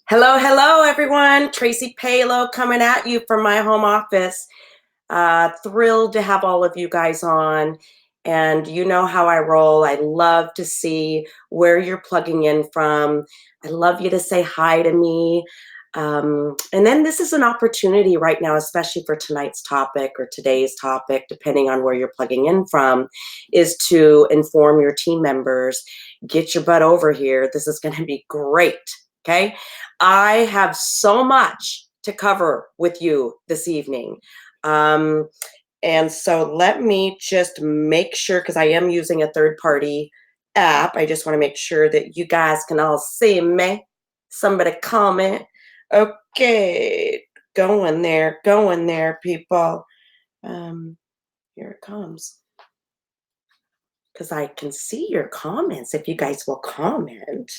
Hello, hello, everyone. Tracy Palo coming at you from my home office. Thrilled to have all of you guys on. And you know how I roll. I love to see where you're plugging in from. I love you to say hi to me. And then this is an opportunity right now, especially for tonight's topic or today's topic, depending on where you're plugging in from, is to inform your team members, get your butt over here. This is going to be great. Okay. I have so much to cover with you this evening. Um, and so let me just make sure, because I am using a third party app. I just want to make sure that you guys can all see me. Somebody comment. Okay, going there, people. Here it comes. Because I can see your comments if you guys will comment.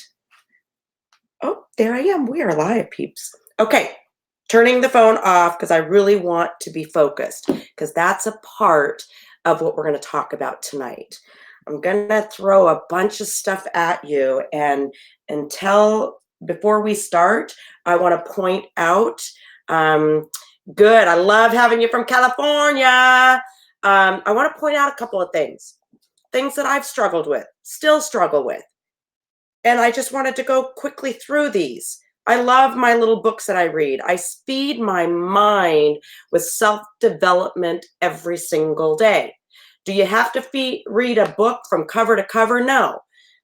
Oh, there I am. We are live, peeps. Okay, turning the phone off because I really want to be focused because that's a part of what we're going to talk about tonight. I'm going to throw a bunch of stuff at you before we start, I want to point out, good, I love having you from California. I want to point out a couple of things that I've struggled with, still struggle with. And I just wanted to go quickly through these. I love my little books that I read. I feed my mind with self-development every single day. Do you have to read a book from cover to cover? No.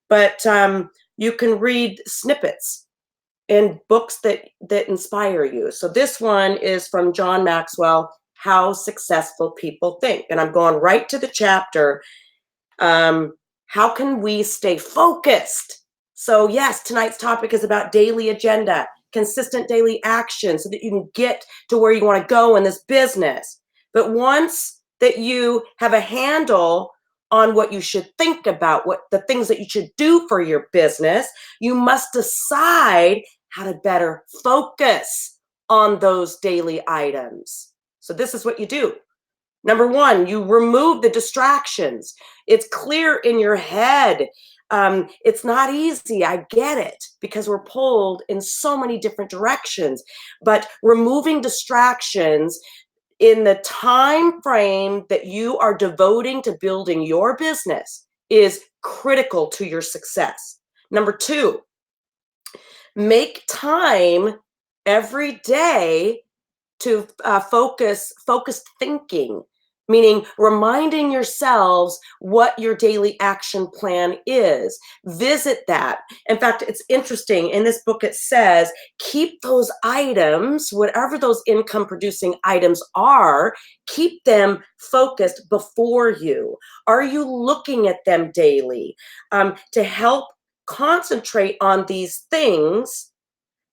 But you can read snippets in books that inspire you. So this one is from John Maxwell, How Successful People Think. And I'm going right to the chapter. How can we stay focused? So yes, tonight's topic is about daily agenda, consistent daily action so that you can get to where you want to go in this business. But once that you have a handle on what you should think about, what the things that you should do for your business, you must decide how to better focus on those daily items. So this is what you do. Number one, you remove the distractions. It's clear in your head. It's not easy. I get it because we're pulled in so many different directions. But removing distractions in the time frame that you are devoting to building your business is critical to your success. Number two, make time every day to focused thinking, meaning reminding yourselves what your daily action plan is. Visit that. In fact, it's interesting. In this book, it says, keep those items, whatever those income producing items are, keep them focused before you. Are you looking at them daily? To help concentrate on these things,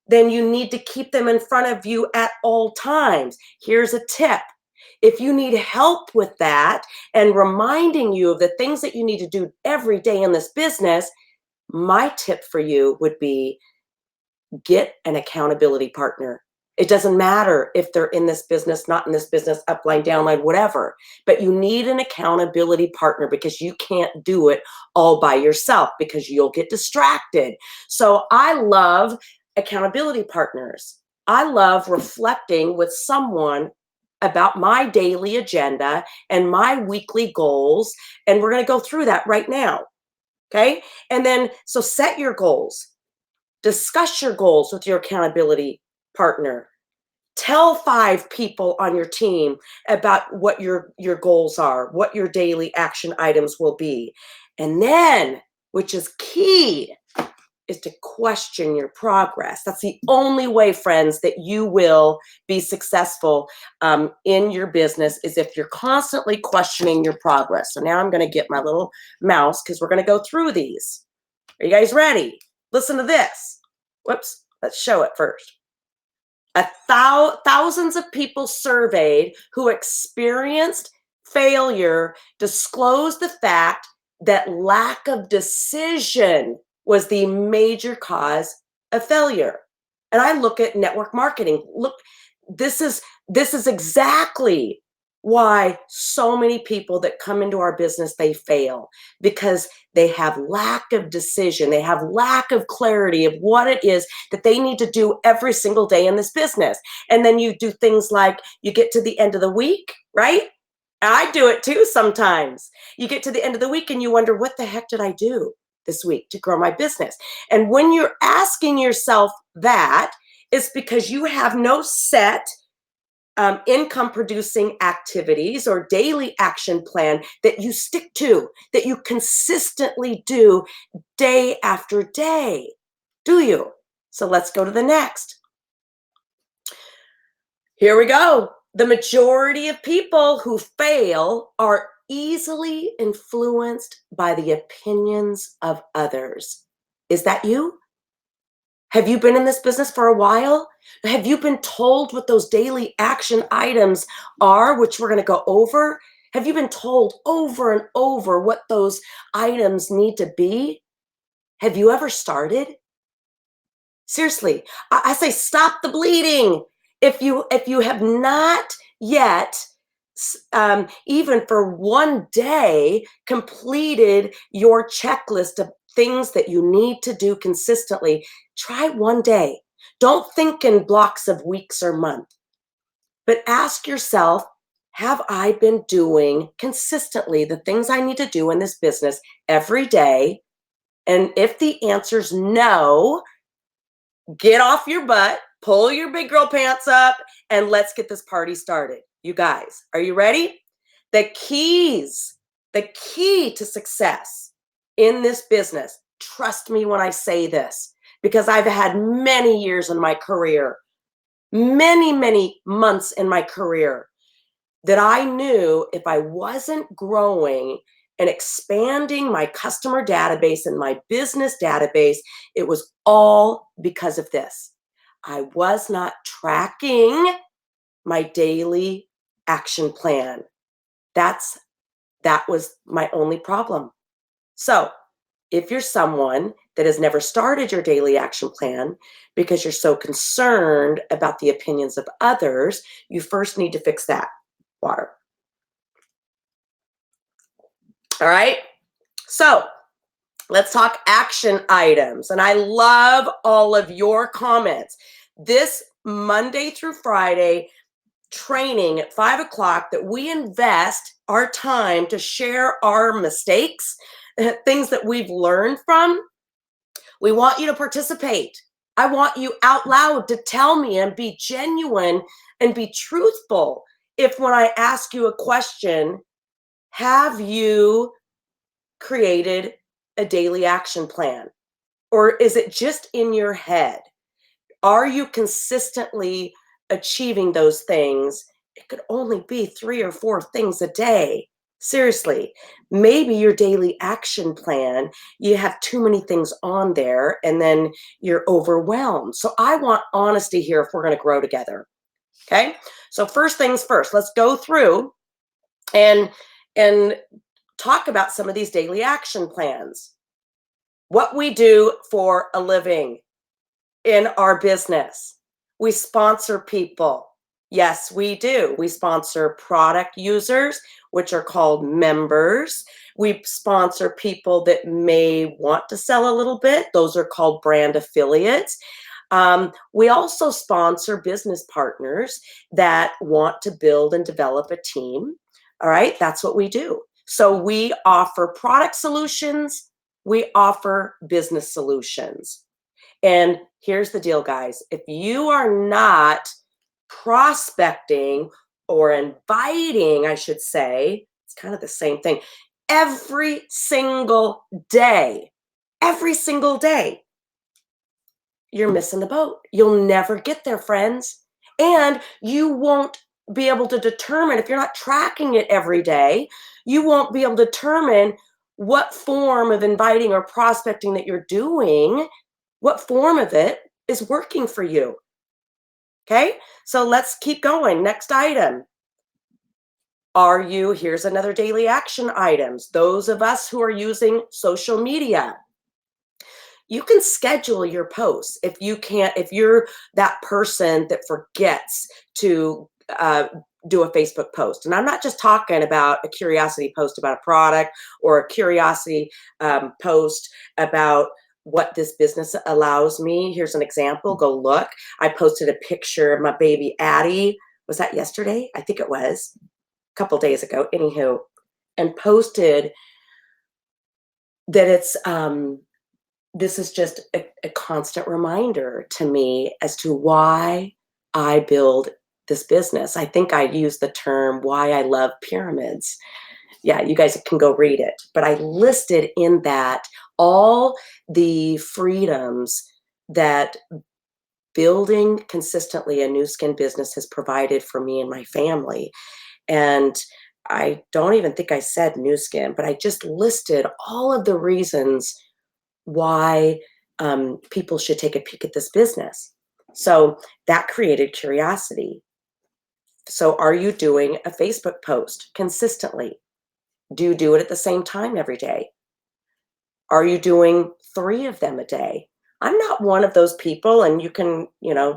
then you need to keep them in front of you at all times. Here's a tip. If you need help with that and reminding you of the things that you need to do every day in this business, my tip for you would be get an accountability partner. It doesn't matter if they're in this business, not in this business, upline, downline, whatever, but you need an accountability partner because you can't do it all by yourself because you'll get distracted. So I love accountability partners. I love reflecting with someone about my daily agenda and my weekly goals. And we're going to go through that right now. Okay. And then, so set your goals, discuss your goals with your accountability partner. Tell 5 people on your team about what your goals are, what your daily action items will be. And then, which is key, is to question your progress. That's the only way, friends, that you will be successful in your business is if you're constantly questioning your progress. So now I'm going to get my little mouse because we're going to go through these. Are you guys ready? Listen to this. Whoops, let's show it first. Thousands of people surveyed who experienced failure disclosed the fact that lack of decision was the major cause of failure. And I look at network marketing. Look, this is exactly why so many people that come into our business, they fail because they have lack of decision. They have lack of clarity of what it is that they need to do every single day in this business. And then you do things like you get to the end of the week, right? I do it too sometimes. You get to the end of the week and you wonder, what the heck did I do this week to grow my business? And when you're asking yourself that, it's because you have no set income producing activities or daily action plan that you stick to, that you consistently do day after day. Do you? So let's go to the next. Here we go. The majority of people who fail are easily influenced by the opinions of others. Is that you? Have you been in this business for a while? Have you been told what those daily action items are, which we're going to go over? Have you been told over and over what those items need to be? Have you ever started? Seriously, I say stop the bleeding. If you have not yet even for one day completed your checklist of things that you need to do consistently, try one day. Don't think in blocks of weeks or months, but ask yourself, have I been doing consistently the things I need to do in this business every day? And if the answer's no, get off your butt, pull your big girl pants up, and let's get this party started. You guys, are you ready? The key to success in this business, trust me when I say this, because I've had many years in my career, many months in my career, that I knew if I wasn't growing and expanding my customer database and my business database, it was all because of this. I was not tracking my daily action plan. That was my only problem. So if you're someone that has never started your daily action plan because you're so concerned about the opinions of others, you first need to fix that. Water. All right. So let's talk action items. And I love all of your comments. This Monday through Friday training at 5 o'clock that we invest our time to share our mistakes, things that we've learned from. We want you to participate. I want you out loud to tell me and be genuine and be truthful. If when I ask you a question, have you created a daily action plan? Or is it just in your head? Are you consistently achieving those things? It could only be 3 or 4 things a day. Seriously, maybe your daily action plan, you have too many things on there and then you're overwhelmed. So I want honesty here if we're going to grow together. Okay? So first things first, let's go through and talk about some of these daily action plans. What we do for a living in our business. We sponsor people. Yes, we do. We sponsor product users, which are called members. We sponsor people that may want to sell a little bit. Those are called brand affiliates. We also sponsor business partners that want to build and develop a team. All right, that's what we do. So we offer product solutions. We offer business solutions. And here's the deal, guys. If you are not prospecting or inviting, I should say, it's kind of the same thing, every single day, you're missing the boat. You'll never get there, friends. And you won't be able to determine, if you're not tracking it every day, you won't be able to determine what form of inviting or prospecting that you're doing, what form of it is working for you. Okay, so let's keep going. Next item. Here's another daily action items. Those of us who are using social media, you can schedule your posts. If you're that person that forgets to do a Facebook post. And I'm not just talking about a curiosity post about a product or a curiosity post about what this business allows me. Here's an example. Go look. I posted a picture of my baby Addie. Was that yesterday? I think it was a couple days ago. Anywho, and posted that it's this is just a constant reminder to me as to why I build this business. I think I used the term why I love pyramids. Yeah, you guys can go read it. But I listed in that all the freedoms that building consistently a Nu Skin business has provided for me and my family. And I don't even think I said Nu Skin, but I just listed all of the reasons why people should take a peek at this business. So that created curiosity. So are you doing a Facebook post consistently? Do you do it at the same time every day? Are you doing 3 of them a day? I'm not one of those people, and you can,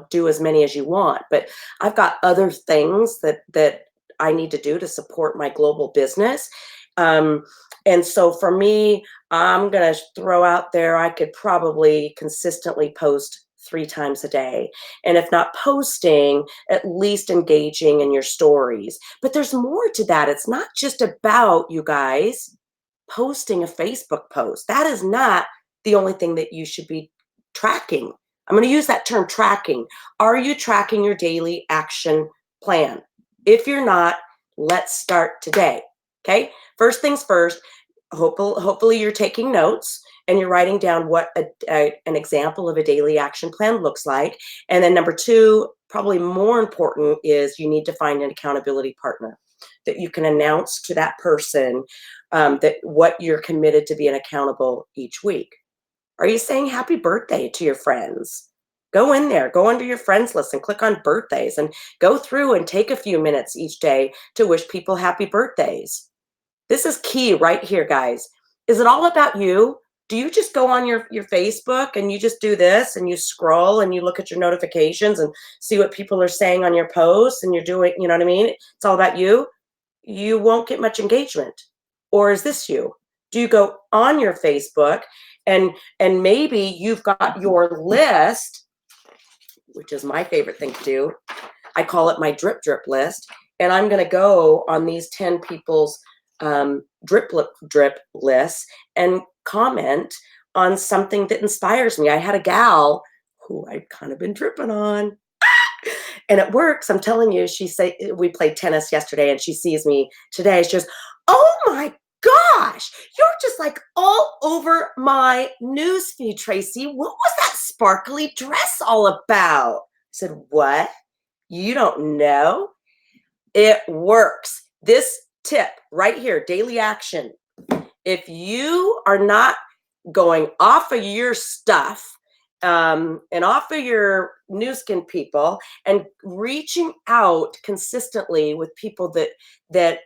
do as many as you want, but I've got other things that I need to do to support my global business. And so for me, I'm going to throw out there, I could probably consistently post 3 times a day. And if not posting, at least engaging in your stories. But there's more to that. It's not just about, you guys, posting a Facebook post. That is not the only thing that you should be tracking. I'm going to use that term, tracking. Are you tracking your daily action plan? If you're not, let's start today. Okay. First things first, hopefully you're taking notes and you're writing down what an example of a daily action plan looks like. And then number 2, probably more important, is you need to find an accountability partner that you can announce to that person that what you're committed to being accountable each week. Are you saying happy birthday to your friends? Go in there, go under your friends list and click on birthdays and go through and take a few minutes each day to wish people happy birthdays. This is key right here, guys. Is it all about you? Do you just go on your Facebook and you just do this and you scroll and you look at your notifications and see what people are saying on your posts and you're doing, you know what I mean? It's all about you. You won't get much engagement. Or is this you? Do you go on your Facebook and maybe you've got your list, which is my favorite thing to do. I call it my drip list. And I'm going to go on these 10 people's drip lists and comment on something that inspires me. I had a gal who I've kind of been dripping on. And it works. I'm telling you, we played tennis yesterday and she sees me today. She goes, oh my gosh, you're just like all over my newsfeed, Tracy. What was that sparkly dress all about? I said, what? You don't know? It works. This tip right here, daily action. If you are not going off of your stuff and off of your Nu Skin people and reaching out consistently with people that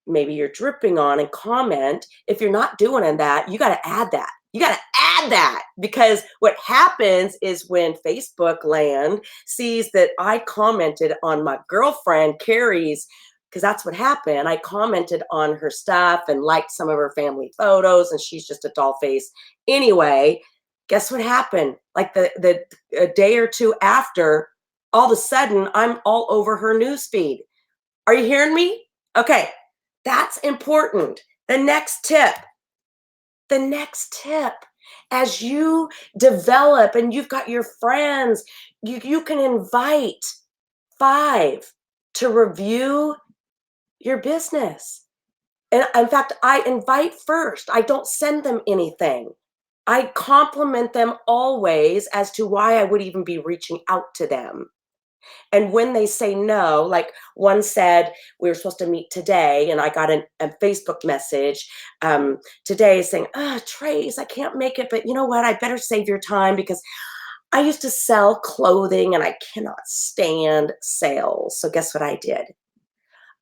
maybe you're dripping on and comment, if you're not doing that, you got to add that. You got to add that, because what happens is when Facebook land sees that I commented on my girlfriend Carrie's, because that's what happened. I commented on her stuff and liked some of her family photos, and she's just a doll face. Anyway, guess what happened? Like a day or 2 after, all of a sudden, I'm all over her newsfeed. Are you hearing me? Okay, that's important. The next tip, as you develop and you've got your friends, you can invite 5 to review your business. And in fact, I invite first. I don't send them anything. I compliment them always as to why I would even be reaching out to them. And when they say no, like one said, we were supposed to meet today, and I got a Facebook message today saying, Trace, I can't make it, but you know what? I better save your time because I used to sell clothing and I cannot stand sales. So guess what I did?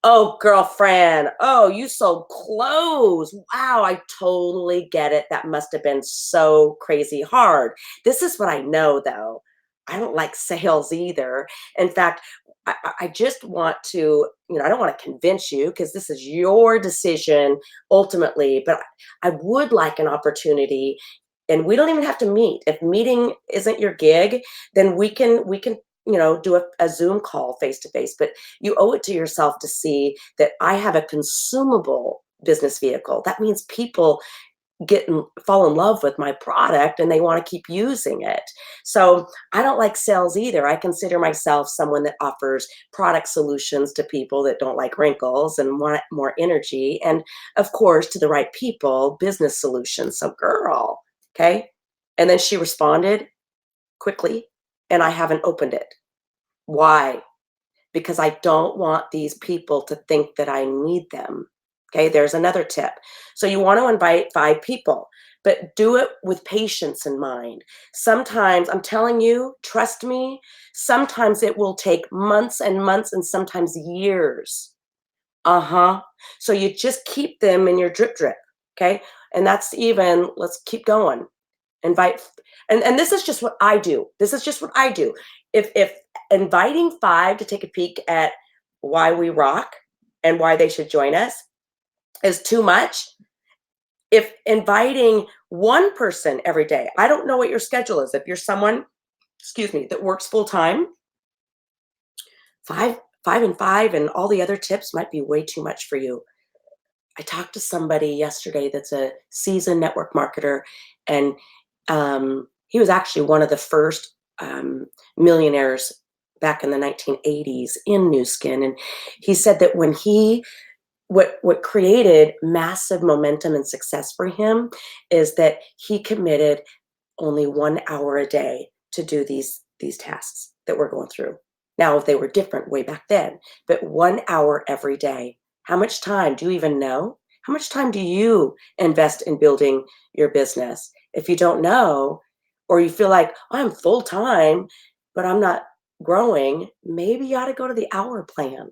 Oh, girlfriend. Oh, you sold clothes. Wow, I totally get it. That must have been so crazy hard. This is what I know, though. I don't like sales either. In fact, I just want to, I don't want to convince you because this is your decision ultimately, but I would like an opportunity, and we don't even have to meet. If meeting isn't your gig, then we can do a Zoom call face to face. But you owe it to yourself to see that I have a consumable business vehicle. That means people fall in love with my product and they want to keep using it. So I don't like sales either. I consider myself someone that offers product solutions to people that don't like wrinkles and want more energy, and of course to the right people, business solutions. So girl, okay. And then she responded quickly, and I haven't opened it. Why? Because I don't want these people to think that I need them. Okay, there's another tip. So you want to invite 5 people, but do it with patience in mind. Sometimes, I'm telling you, trust me, sometimes it will take months and months and sometimes years. Uh-huh. So you just keep them in your drip drip. Okay. And that's even, let's keep going. Invite, and this is just what I do. This is just what I do. If inviting 5 to take a peek at why we rock and why they should join us is too much, if inviting one person every day, I don't know what your schedule is. If you're someone, excuse me, that works full time, 5 and 5 and all the other tips might be way too much for you. I talked to somebody yesterday that's a seasoned network marketer, and he was actually one of the first millionaires back in the 1980s in Nu Skin. And he said that when what created massive momentum and success for him is that he committed only 1 hour a day to do these tasks that we're going through. Now, if they were different way back then, but 1 hour every day. How much time do you even know? How much time do you invest in building your business? If you don't know, or you feel like, "Oh, I'm full time, but I'm not growing," maybe you ought to go to the hour plan.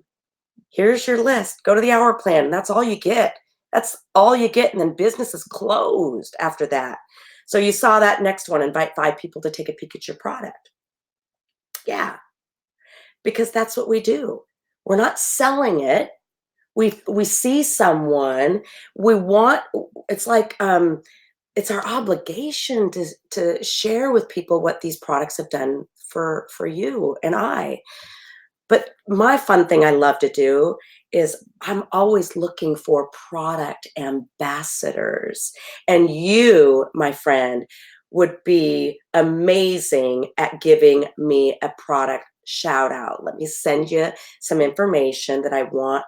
Here's your list. Go to the hour plan. And that's all you get. That's all you get. And then business is closed after that. So you saw that next one, invite 5 people to take a peek at your product. Yeah, because that's what we do. We're not selling it. We see someone, we want, it's like it's our obligation to share with people what these products have done for you and I. But my fun thing I love to do is I'm always looking for product ambassadors. And you, my friend, would be amazing at giving me a product shout out. Let me send you some information that I want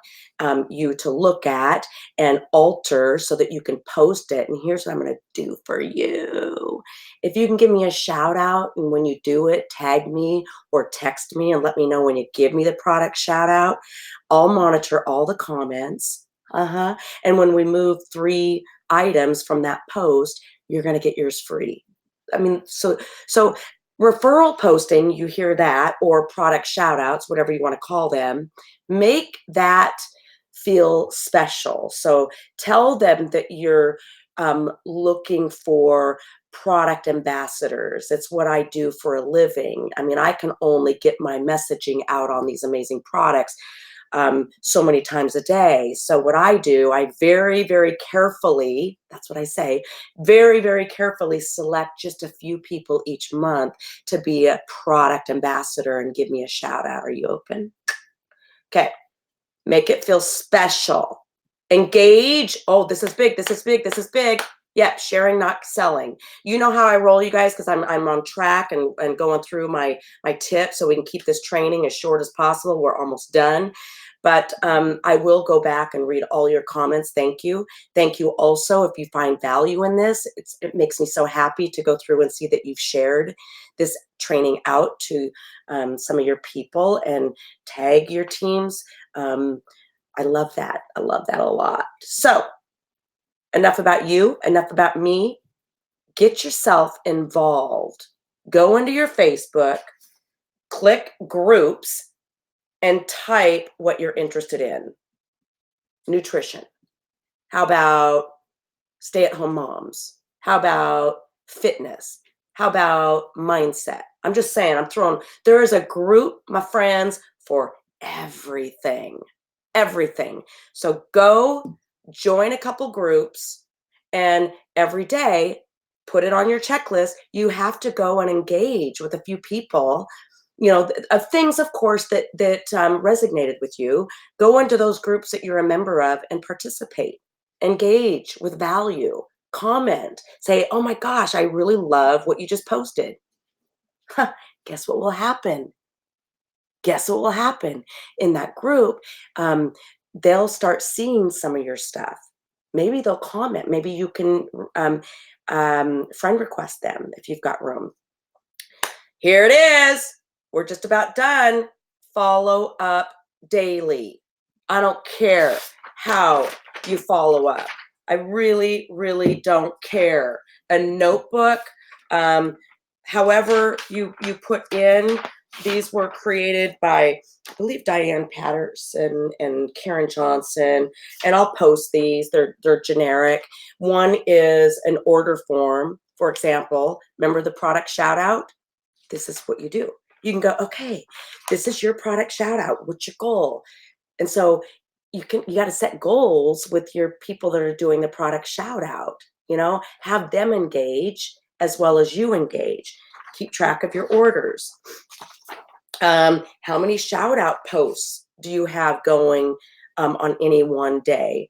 you to look at and alter so that you can post it. And here's what I'm going to do for you. If you can give me a shout out, and when you do it, tag me or text me and let me know when you give me the product shout out. I'll monitor all the comments. Uh-huh. And when we move 3 items from that post, you're going to get yours free. I mean, so referral posting, you hear that, or product shout outs, whatever you want to call them, make that feel special. So tell them that you're looking for product ambassadors. It's what I do for a living. I mean, I can only get my messaging out on these amazing products so many times a day. So what I do, I very, very carefully, that's what I say, very, very carefully select just a few people each month to be a product ambassador and give me a shout out. Are you open? Okay. Make it feel special. Engage. Oh, this is big. This is big. This is big. Yeah, sharing, not selling. You know how I roll, you guys, because I'm on track and going through my tips so we can keep this training as short as possible. We're almost done. But I will go back and read all your comments. Thank you. Thank you also if you find value in this. It makes me so happy to go through and see that you've shared this training out to some of your people and tag your teams. I love that. I love that a lot. So enough about you, enough about me. Get yourself involved. Go into your Facebook, click groups, and type what you're interested in. Nutrition. How about stay-at-home moms? How about fitness? How about mindset? I'm just saying, there is a group, my friends, for everything, everything. So go join a couple groups, and every day, put it on your checklist. You have to go and engage with a few people, of things, of course, that resonated with you. Go into those groups that you're a member of and participate. Engage with value. Comment. Say, "Oh my gosh, I really love what you just posted." Guess what will happen? Guess what will happen in that group? Um, they'll start seeing some of your stuff. Maybe they'll comment. Maybe you can friend request them if you've got room. Here it is. We're just about done. Follow up daily. I don't care how you follow up. I really, really don't care. A notebook, um, however you put in, these were created by, I believe, Diane Patterson and Karen Johnson, and I'll post these. They're generic. One is an order form, for example. Remember the product shout out? This is what you do. You can go, okay, this is your product shout out. What's your goal? And so you got to set goals with your people that are doing the product shout out, have them engage as well as you engage. Keep track of your orders. How many shout out posts do you have going on any one day?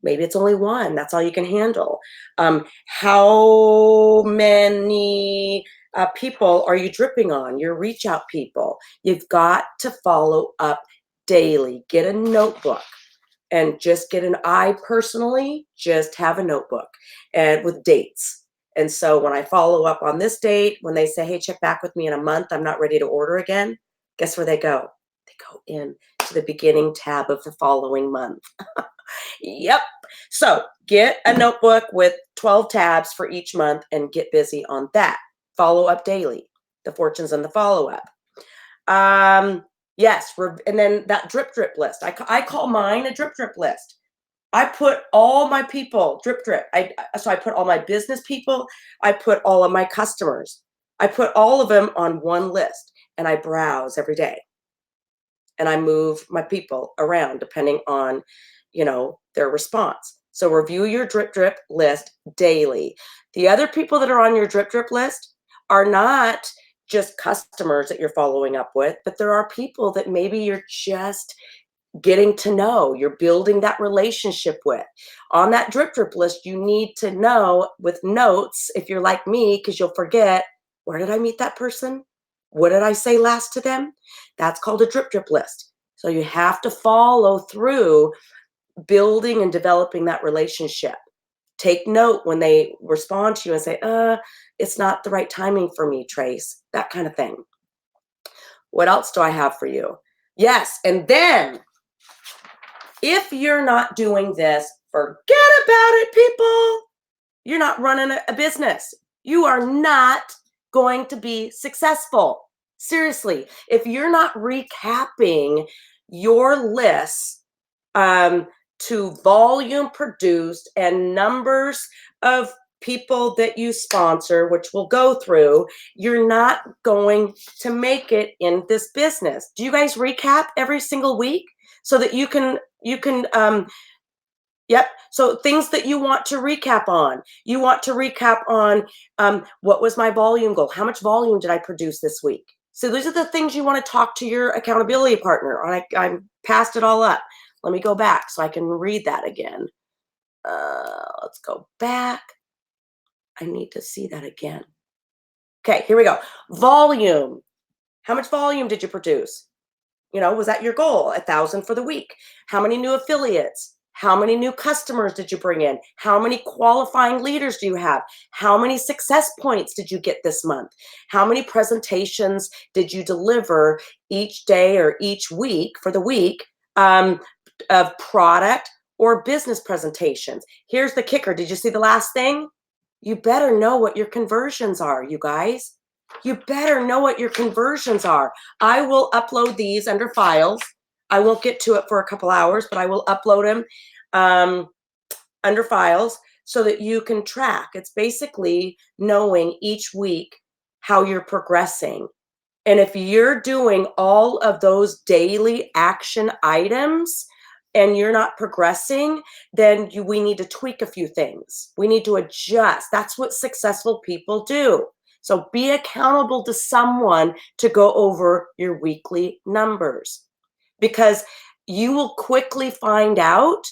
Maybe it's only one. That's all you can handle. How many people are you dripping on? Your reach out people. You've got to follow up daily. Get a notebook and I personally just have a notebook and with dates. And so when I follow up on this date, when they say, "Hey, check back with me in a month, I'm not ready to order again," guess where they go? They go in to the beginning tab of the following month. Yep. So get a notebook with 12 tabs for each month and get busy on that. Follow up daily, the fortunes and the follow up. Yes. And then that drip list. I call mine a drip list. I put all my people, drip. So I put all my business people. I put all of my customers. I put all of them on one list, and I browse every day. And I move my people around depending on, their response. So review your drip list daily. The other people that are on your drip list are not just customers that you're following up with, but there are people that maybe you're just getting to know, you're building that relationship with. On that drip list, you need to know with notes, if you're like me, because you'll forget, where did I meet that person? What did I say last to them? That's called a drip list. So you have to follow through building and developing that relationship. Take note when they respond to you and say, it's not the right timing for me, Trace, that kind of thing. What else do I have for you? Yes. And then if you're not doing this, forget about it, people. You're not running a business. You are not going to be successful. Seriously, if you're not recapping your lists to volume produced and numbers of people that you sponsor, which we'll go through, you're not going to make it in this business. Do you guys recap every single week so that you can yep. So things that you want to recap on. You want to recap on what was my volume goal? How much volume did I produce this week? So these are the things you want to talk to your accountability partner. I passed it all up. Let me go back so I can read that again. Let's go back. I need to see that again. Okay, here we go. Volume. How much volume did you produce? Was that your goal? 1,000 for the week. How many new affiliates? How many new customers did you bring in? How many qualifying leaders do you have? How many success points did you get this month? How many presentations did you deliver each day or each week for the week of product or business presentations? Here's the kicker. Did you see the last thing? You better know what your conversions are, you guys. You better know what your conversions are. I will upload these under files. I won't get to it for a couple hours, but I will upload them under files so that you can track. It's basically knowing each week how you're progressing. And if you're doing all of those daily action items and you're not progressing, then we need to tweak a few things. We need to adjust. That's what successful people do. So be accountable to someone to go over your weekly numbers, because you will quickly find out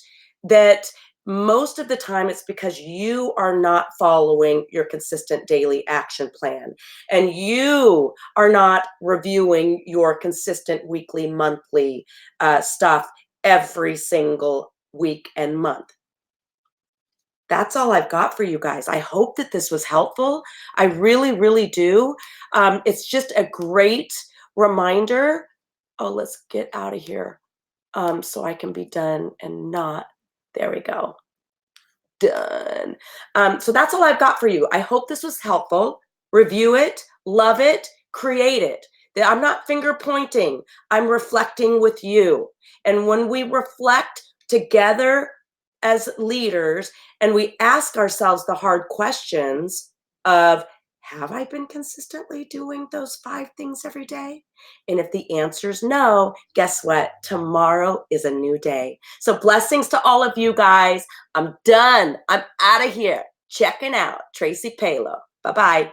that most of the time it's because you are not following your consistent daily action plan, and you are not reviewing your consistent weekly, monthly stuff every single week and month. That's all I've got for you guys. I hope that this was helpful. I really, really do. It's just a great reminder. Oh, let's get out of here so I can be done and not. There we go. Done. So that's all I've got for you. I hope this was helpful. Review it, love it, create it. I'm not finger pointing. I'm reflecting with you. And when we reflect together as leaders and we ask ourselves the hard questions of, have I been consistently doing those 5 things every day? And if the answer is no, guess what? Tomorrow is a new day. So blessings to all of you guys. I'm done. I'm out of here. Checking out. Tracy Palo. Bye-bye.